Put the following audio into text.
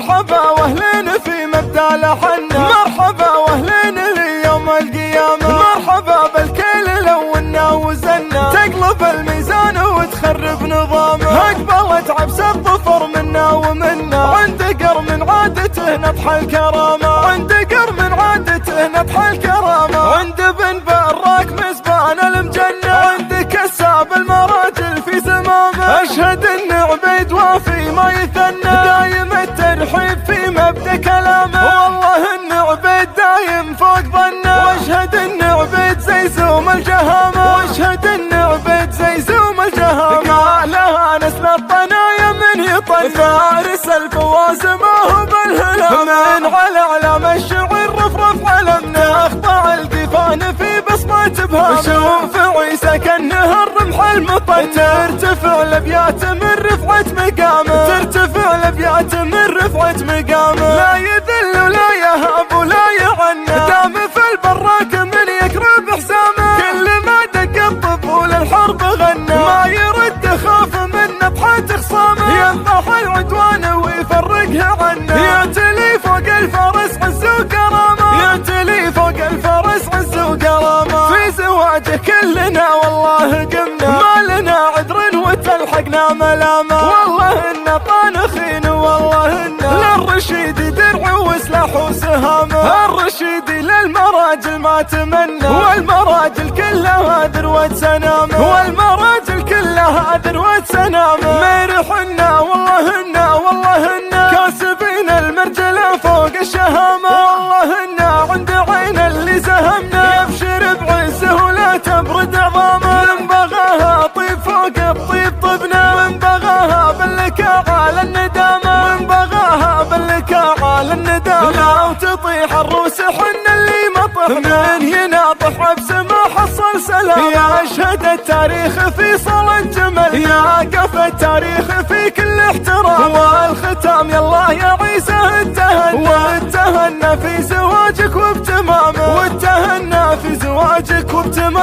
مرحبا واهلين في مبدأ لحنا، مرحبا واهلين ليوم القيامة، مرحبا بالكل لو إنا وزنا تقلب الميزان وتخرب نظامه، اقبلت عبس الظفر منا ومنا، عند قر من عادته نطح الكرامة، عند قر من عادته نطح الكرامة، عند بن براك مسبان المجنة، عند كساب المراجل في زمامه، اشهد ان عبيد وافي ما يثنى، دايم الترحيب في مبدأ كلامه، والله ان عبيد دايم فوق ظنه، واشهد ان عبيد زي زوم الجهامة، واشهد ان عبيد زي زوم الجهامة، قالها نسل الطنايا من يطن، فارس الفواز ما هو بالهلام، من على علام الشعر رفرف علمنا، اخضع القفان في بصمة بهامه، شوف عيسى كانه الرمح المطن، ترتفع الابيات من رفعة مقامه، ترتفع الابيات من رفعة مقامه، لا يذل ولا يهاب ولا يعنى، دام في البراك من يقرب حسامه، كل ما دق الطبول الحرب غنى، ما يرد خاف من نطحة خصامه، ينضح العدوان ويفرقها عنه، يعتلي فوق الفرس عز وكرامه، يعتلي فوق الفرس عز وكرامه، في زواجه كلنا والله قمنا، ما لنا عذر وتلحقنا ملامه، والله إن طانخين والله إن للرشيد درع وسلاح وسهامه، الرشيد للمراجل ما تمنى، والمراجل كلها ذروة سنامه، والمراجل كلها ذروة سنامه، مرحنا والله إنا والله إنا كاسبين المرجلة فوق الشهامة، والله إنا عند عين اللي سهمنا، يبشر بعزه ولا تبرد عظامه، من بغاها طيب فوق الطيب طبنا، من بغاها باللكا على الندامة، من بغاها باللكا على الندامة، لا وتطيح الروس حن اللي مطحنا، من يناطح عبس ما حصل سلام، يا اشهد التاريخ في صلاة الجمل، يا قف التاريخ في كل احترام، والختام يلا يا عيسى اتهنى، واتهنى في زواجك وبتمامه، واتهنى في زواجك وبتمامه.